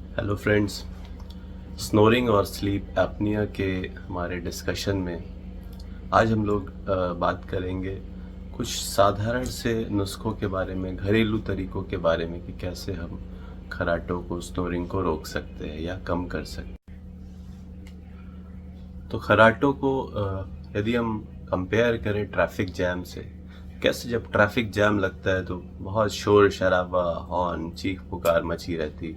Hello friends. Snoring और sleep apnoea के हमारे डिस्कशन में आज हम लोग बात करेंगे कुछ साधारण से नुस्खों के बारे में, घरेलू तरीकों के बारे में कि कैसे हम खर्राटों को, स्नोरिंग को रोक सकते हैं या कम कर सकते हैं। तो खर्राटों को यदि हम कंपेयर करें ट्रैफिक जैम से, कैसे जब ट्रैफिक जैम लगता है तो बहुत शोर शराबा, हॉर्न, चीख पुकार मची रहती,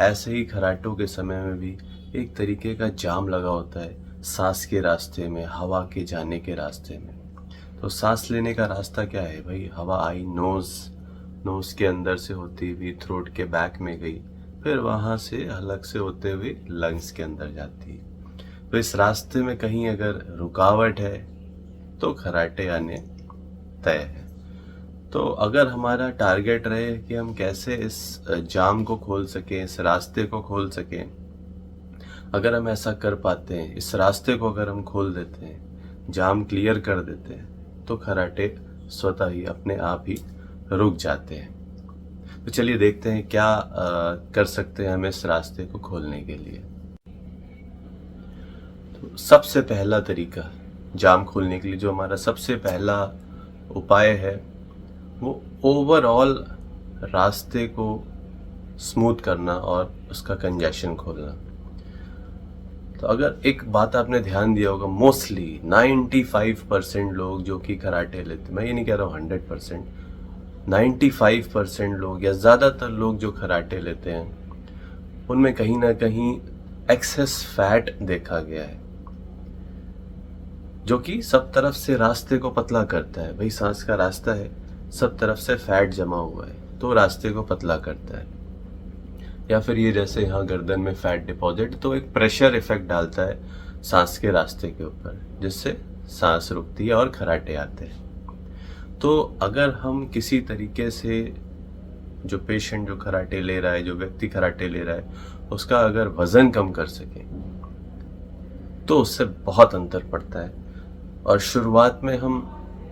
ऐसे ही खर्राटों के समय में भी एक तरीके का जाम लगा होता है सांस के रास्ते में, हवा के जाने के रास्ते में। तो सांस लेने का रास्ता क्या है भाई? हवा आई नोज के अंदर से होती हुई थ्रोट के बैक में गई, फिर वहां से हलक से होते हुए लंग्स के अंदर जाती है। तो इस रास्ते में कहीं अगर रुकावट है तो खर्राटे आने तय है। तो अगर हमारा टारगेट रहे कि हम कैसे इस जाम को खोल सकें, इस रास्ते को खोल सकें, अगर हम ऐसा कर पाते हैं, इस रास्ते को अगर हम खोल देते हैं, जाम क्लियर कर देते हैं, तो खर्राटे स्वतः ही अपने आप ही रुक जाते हैं। तो चलिए देखते हैं क्या कर सकते हैं हम इस रास्ते को खोलने के लिए। तो सबसे पहला तरीका जाम खोलने के लिए, जो हमारा सबसे पहला उपाय है, वो ओवरऑल रास्ते को स्मूथ करना और उसका कंजेशन खोलना। तो अगर एक बात आपने ध्यान दिया होगा, मोस्टली 95% लोग जो कि खर्राटे लेते, मैं ये नहीं कह रहा हूँ 100%, 95% लोग या ज़्यादातर लोग जो खर्राटे लेते हैं उनमें कहीं ना कहीं एक्सेस फैट देखा गया है, जो कि सब तरफ से रास्ते को पतला करता है। भाई सांस का रास्ता है, सब तरफ से फैट जमा हुआ है तो रास्ते को पतला करता है। या फिर ये जैसे यहाँ गर्दन में फैट डिपॉजिट, तो एक प्रेशर इफेक्ट डालता है सांस के रास्ते के ऊपर, जिससे सांस रुकती है और खर्राटे आते हैं। तो अगर हम किसी तरीके से जो पेशेंट जो खर्राटे ले रहा है, जो व्यक्ति खर्राटे ले रहा है, उसका अगर वजन कम कर सके तो उससे बहुत अंतर पड़ता है। और शुरुआत में हम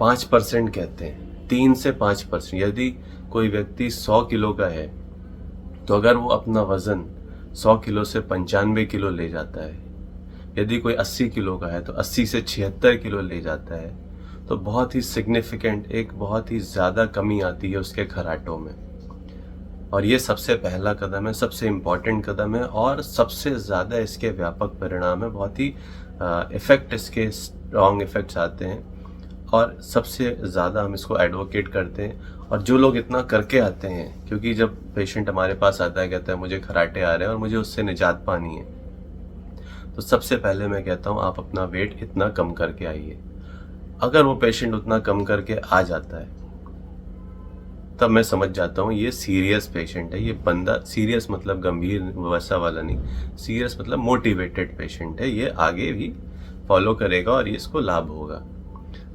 5% कहते हैं, 3 से 5%। यदि कोई व्यक्ति 100 किलो का है तो अगर वो अपना वजन 100 किलो से 95 किलो ले जाता है, यदि कोई 80 किलो का है तो 80 से 76 किलो ले जाता है, तो बहुत ही सिग्निफिकेंट, एक बहुत ही ज़्यादा कमी आती है उसके खर्राटों में। और ये सबसे पहला कदम है, सबसे इम्पॉर्टेंट कदम है और सबसे ज़्यादा इसके व्यापक परिणाम है। बहुत ही इफ़ेक्ट, इसके स्ट्रॉन्ग इफ़ेक्ट्स आते हैं और सबसे ज़्यादा हम इसको एडवोकेट करते हैं। और जो लोग इतना करके आते हैं, क्योंकि जब पेशेंट हमारे पास आता है, कहता है मुझे खर्राटे आ रहे हैं और मुझे उससे निजात पानी है, तो सबसे पहले मैं कहता हूँ आप अपना वेट इतना कम करके आइए। अगर वो पेशेंट उतना कम करके आ जाता है तब मैं समझ जाता हूँ ये सीरियस पेशेंट है। ये बंदा सीरियस मतलब गंभीर वैसा वाला नहीं, सीरियस मतलब मोटिवेटेड पेशेंट है, ये आगे भी फॉलो करेगा और ये इसको लाभ होगा।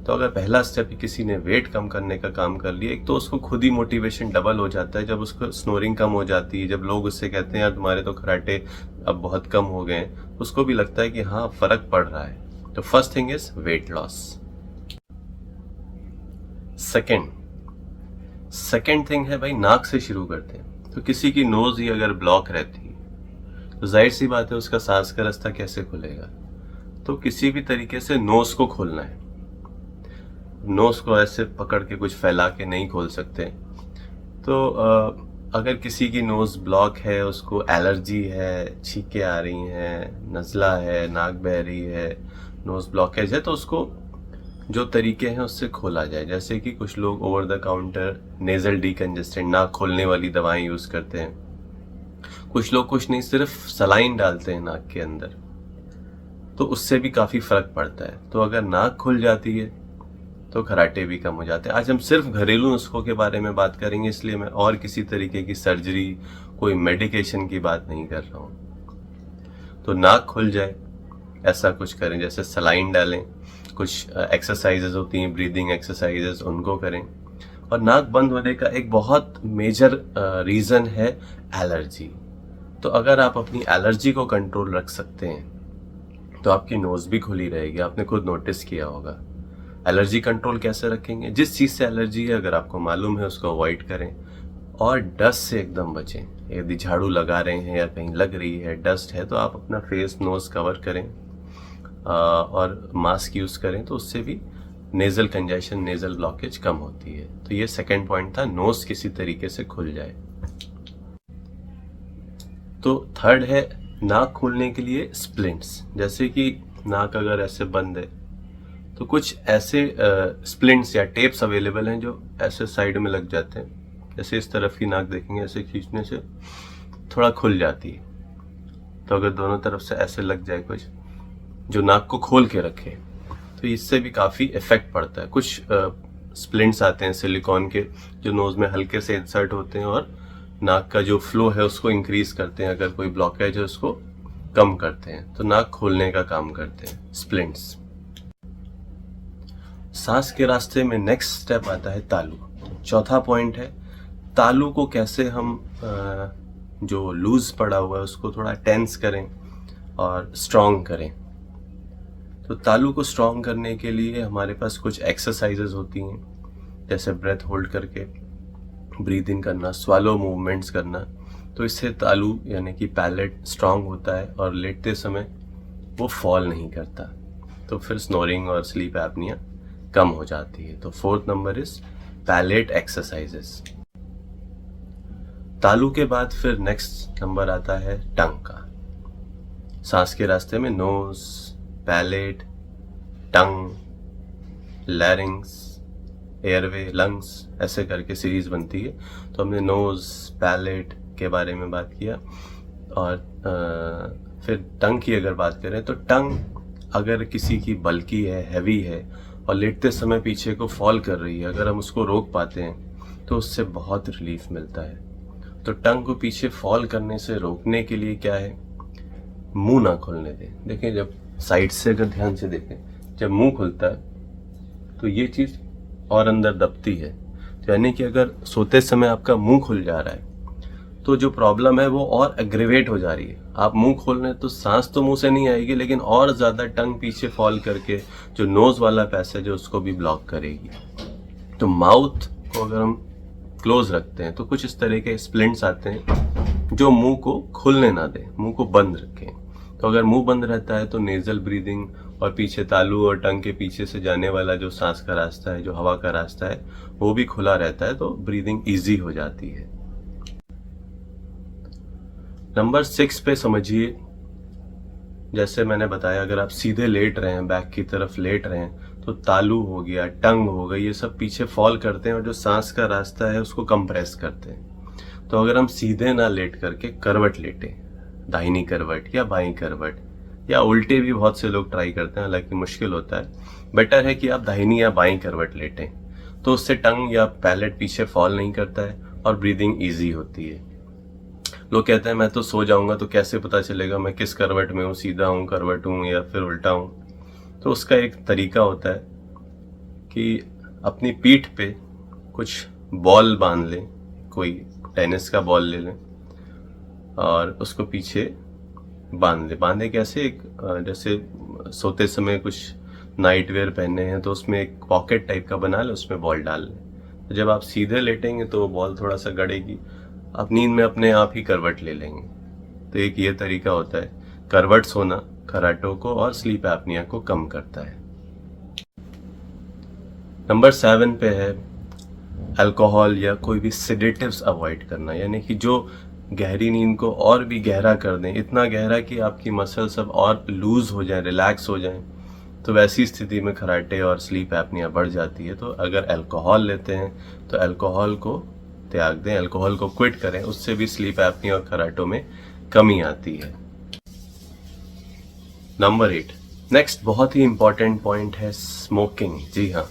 तो अगर पहला स्टेप किसी ने वेट कम करने का काम कर लिया, एक तो उसको खुद ही मोटिवेशन डबल हो जाता है। जब उसको स्नोरिंग कम हो जाती है, जब लोग उससे कहते हैं यार तुम्हारे तो खर्राटे अब बहुत कम हो गए हैं, उसको भी लगता है कि हाँ फर्क पड़ रहा है। तो first thing is weight loss. Second thing है भाई, नाक से शुरू करते हैं। तो किसी की नोज ही अगर ब्लॉक रहती है तो जाहिर सी बात है उसका सांस का रास्ता कैसे खुलेगा। तो किसी भी तरीके से नोज को खोलना है। नोज को ऐसे पकड़ के कुछ फैला के नहीं खोल सकते। तो अगर किसी की नोज ब्लॉक है, उसको एलर्जी है, छींकें आ रही हैं, नज़ला है, नाक बह रही है, नोज ब्लॉकेज है, तो उसको जो तरीके हैं उससे खोला जाए। जैसे कि कुछ लोग over the counter nasal decongestant, नाक खोलने वाली दवाएं यूज़ करते हैं। कुछ लोग कुछ नहीं, सिर्फ सलाइन डालते हैं नाक के अंदर, तो उससे भी काफ़ी फ़र्क पड़ता है। तो अगर नाक खुल जाती है तो खर्राटे भी कम हो जाते हैं। आज हम सिर्फ घरेलू नुस्खों के बारे में बात करेंगे, इसलिए मैं और किसी तरीके की सर्जरी, कोई मेडिकेशन की बात नहीं कर रहा हूँ। तो नाक खुल जाए ऐसा कुछ करें, जैसे सलाइन डालें, कुछ एक्सरसाइजेज होती हैं, ब्रीदिंग एक्सरसाइजेज, उनको करें। और नाक बंद होने का एक बहुत मेजर रीज़न है एलर्जी। तो अगर आप अपनी एलर्जी को कंट्रोल रख सकते हैं तो आपकी नोज़ भी खुली रहेगी। आपने खुद नोटिस किया होगा। एलर्जी कंट्रोल कैसे रखेंगे? जिस चीज़ से एलर्जी है अगर आपको मालूम है उसको अवॉइड करें और डस्ट से एकदम बचें। यदि झाड़ू लगा रहे हैं या कहीं लग रही है, डस्ट है, तो आप अपना फेस नोज कवर करें और मास्क यूज़ करें, तो उससे भी नेज़ल कंजेशन, नेज़ल ब्लॉकेज कम होती है। तो ये सेकंड पॉइंट था, नोज किसी तरीके से खुल जाए। तो थर्ड है नाक खोलने के लिए स्प्लिंट्स। जैसे कि नाक अगर ऐसे बंद है तो कुछ ऐसे स्प्लिंट्स या टेप्स अवेलेबल हैं जो ऐसे साइड में लग जाते हैं। जैसे इस तरफ की नाक देखेंगे, ऐसे खींचने से थोड़ा खुल जाती है। तो अगर दोनों तरफ से ऐसे लग जाए कुछ जो नाक को खोल के रखे, तो इससे भी काफ़ी इफेक्ट पड़ता है। कुछ स्प्लिंट्स आते हैं सिलिकॉन के जो नोज में हल्के से इंसर्ट होते हैं और नाक का जो फ्लो है उसको इंक्रीज करते हैं। अगर कोई ब्लॉकेज है उसको कम करते हैं, तो नाक खोलने का काम करते हैं स्प्लिंट्स। सांस के रास्ते में नेक्स्ट स्टेप आता है तालू। चौथा पॉइंट है तालू को कैसे हम जो लूज पड़ा हुआ है उसको थोड़ा टेंस करें और स्ट्रॉन्ग करें। तो तालू को स्ट्रॉन्ग करने के लिए हमारे पास कुछ एक्सरसाइजेज होती हैं, जैसे ब्रेथ होल्ड करके ब्रीद इन करना, स्वैलो मूवमेंट्स करना। तो इससे तालू यानी कि पैलेट स्ट्रॉन्ग होता है और लेटते समय वो फॉल नहीं करता, तो फिर स्नोरिंग और स्लीप एपनिया कम हो जाती है। तो fourth number is palate exercises. तालू के बाद फिर नेक्स्ट नंबर आता है टंग का। सांस के रास्ते में नोज, पैलेट, टंग, लैरिंग्स, एयरवे, लंग्स, ऐसे करके सीरीज बनती है। तो हमने नोज, पैलेट के बारे में बात किया और फिर टंग की अगर बात करें तो टंग अगर किसी की बल्की है, हैवी है और लेटते समय पीछे को फॉल कर रही है, अगर हम उसको रोक पाते हैं तो उससे बहुत रिलीफ मिलता है। तो टंग को पीछे फॉल करने से रोकने के लिए क्या है, मुंह ना खोलने दें। देखें, जब साइड से अगर ध्यान से देखें, जब मुंह खुलता है तो ये चीज़ और अंदर दबती है। तो यानी कि अगर सोते समय आपका मुंह खुल जा रहा है तो जो प्रॉब्लम है वो और एग्रीवेट हो जा रही है। आप मुंह खोल रहे हैं तो सांस तो मुंह से नहीं आएगी, लेकिन और ज़्यादा टंग पीछे फॉल करके जो नोज वाला पैसेज है उसको भी ब्लॉक करेगी। तो माउथ को अगर हम क्लोज रखते हैं तो कुछ इस तरह के स्प्लिंट्स आते हैं जो मुंह को खुलने ना दें, मुंह को बंद रखें। तो अगर मुंह बंद रहता है तो नेजल ब्रीदिंग और पीछे तालू और टंग के पीछे से जाने वाला जो सांस का रास्ता है, जो हवा का रास्ता है, वो भी खुला रहता है, तो ब्रीदिंग इजी हो जाती है। नंबर 6 पे समझिए, जैसे मैंने बताया, अगर आप सीधे लेट रहे हैं, बैक की तरफ लेट रहे हैं, तो तालू हो गया, टंग हो गई, ये सब पीछे फॉल करते हैं और जो सांस का रास्ता है उसको कंप्रेस करते हैं। तो अगर हम सीधे ना लेट करके करवट लेटें, दाहिनी करवट या बाईं करवट या उल्टे भी बहुत से लोग ट्राई करते हैं, हालांकि मुश्किल होता है, बेटर है कि आप दाहिनी या बाईं करवट लेटें। तो उससे टंग या पैलेट पीछे फॉल नहीं करता है और ब्रीदिंग ईजी होती है। लोग कहते हैं मैं तो सो जाऊंगा तो कैसे पता चलेगा मैं किस करवट में हूँ, सीधा हूँ, करवट हूँ या फिर उल्टा हूँ। तो उसका एक तरीका होता है कि अपनी पीठ पे कुछ बॉल बांध लें, कोई टेनिस का बॉल ले लें और उसको पीछे बांध लें। बांधे कैसे, एक जैसे सोते समय कुछ नाइट वेयर पहने हैं तो उसमें एक पॉकेट टाइप का बना लें, उसमें बॉल डाल लें। तो जब आप सीधे लेटेंगे तो बॉल थोड़ा सा गड़ेगी, आप नींद में अपने आप ही करवट ले लेंगे। तो एक ये तरीका होता है। करवट सोना खराटों को और स्लीप एपनिया को कम करता है। नंबर 7 पे है अल्कोहल या कोई भी सेडेटिव्स अवॉइड करना, यानी कि जो गहरी नींद को और भी गहरा कर दें, इतना गहरा कि आपकी मसल सब और लूज हो जाए, रिलैक्स हो जाएं। तो वैसी स्थिति में खराटे और स्लीप एपनिया बढ़ जाती है। तो अगर अल्कोहल लेते हैं तो अल्कोहल को त्याग दें, अल्कोहल को क्विट करें, उससे भी स्लीप एपनिया और खराटों में कमी आती है। नंबर 8, नेक्स्ट बहुत ही इंपॉर्टेंट पॉइंट है स्मोकिंग। जी हाँ,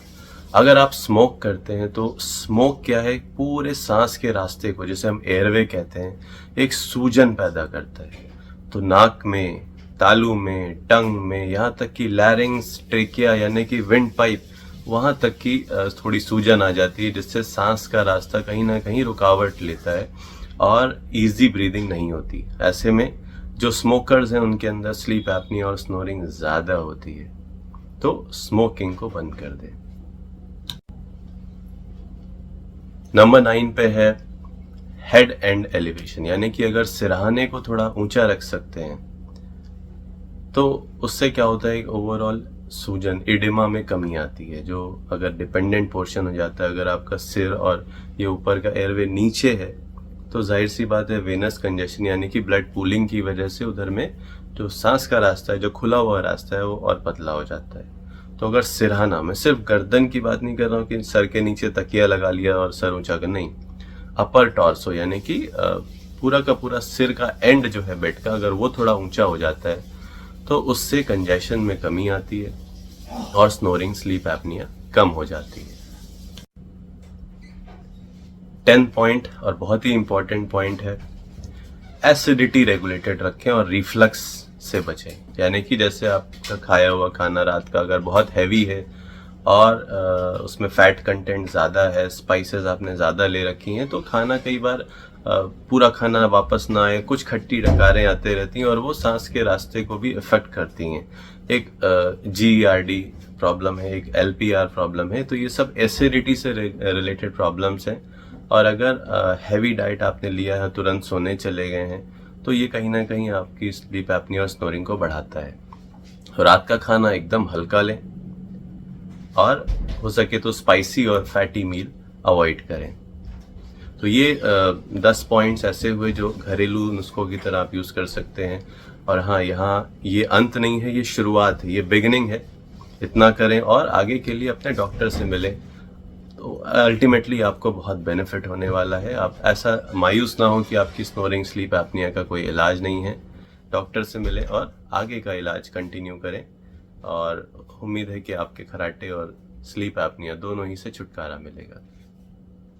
अगर आप स्मोक करते हैं तो स्मोक क्या है, पूरे सांस के रास्ते को, जिसे हम एयरवे कहते हैं, एक सूजन पैदा करता है। तो नाक में, तालू में, टंग में, यहाँ तक कि लैरिंग्स, ट्रेकिया यानी कि विंड पाइप, वहाँ तक की थोड़ी सूजन आ जाती है, जिससे सांस का रास्ता कहीं ना कहीं रुकावट लेता है और इजी ब्रीदिंग नहीं होती। ऐसे में जो स्मोकर्स हैं उनके अंदर स्लीप एपनिया और स्नोरिंग ज़्यादा होती है। तो स्मोकिंग को बंद कर दें। नंबर 9 पे है हेड एंड एलिवेशन, यानी कि अगर सिरहाने को थोड़ा ऊंचा रख सकते हैं तो उससे क्या होता है, एक ओवरऑल सूजन इडिमा में कमी आती है। जो अगर डिपेंडेंट पोर्शन हो जाता है, अगर आपका सिर और ये ऊपर का एयरवे नीचे है तो जाहिर सी बात है वेनस कंजेशन यानी कि ब्लड पूलिंग की वजह से उधर में जो सांस का रास्ता है, जो खुला हुआ रास्ता है, वो और पतला हो जाता है। तो अगर सिरहाना, मैं सिर्फ गर्दन की बात नहीं कर रहा हूँ कि सर के नीचे तकिया लगा लिया और सर ऊंचा कर, नहीं, अपर टॉर्सो यानी कि पूरा का पूरा सिर का एंड जो है बेड का, अगर वो थोड़ा ऊंचा हो जाता है तो उससे कंजेशन में कमी आती है और स्नोरिंग, स्लीप एपनिया कम हो जाती है। 10 पॉइंट और बहुत ही इंपॉर्टेंट पॉइंट है, एसिडिटी रेगुलेटेड रखें और रिफ्लक्स से बचें। यानी कि जैसे आपका खाया हुआ खाना रात का अगर बहुत हैवी है और उसमें फैट कंटेंट ज़्यादा है, स्पाइसेस आपने ज़्यादा ले रखी हैं, तो खाना कई बार पूरा खाना वापस ना आए, कुछ खट्टी डकारें आते रहती हैं और वो सांस के रास्ते को भी इफेक्ट करती हैं। एक GERD प्रॉब्लम है, एक LPR प्रॉब्लम है, तो ये सब एसिडिटी से रिलेटेड प्रॉब्लम्स हैं। और अगर हैवी डाइट आपने लिया है, तुरंत सोने चले गए हैं, तो ये कहीं ना कहीं आपकी स्लीप एपनिया और स्नोरिंग को बढ़ाता है। रात का खाना एकदम हल्का लें और हो सके तो स्पाइसी और फैटी मील अवॉइड करें। तो ये 10 पॉइंट्स ऐसे हुए जो घरेलू नुस्खों की तरह आप यूज़ कर सकते हैं। और हाँ, यहाँ ये अंत नहीं है, ये शुरुआत है, ये बिगिनिंग है। इतना करें और आगे के लिए अपने डॉक्टर से मिलें, तो अल्टीमेटली आपको बहुत बेनिफिट होने वाला है। आप ऐसा मायूस ना हो कि आपकी स्नोरिंग, स्लीप एपनिया का कोई इलाज नहीं है। डॉक्टर से मिलें और आगे का इलाज कंटिन्यू करें, और उम्मीद है कि आपके खराटे और स्लीप एपनिया दोनों ही से छुटकारा मिलेगा।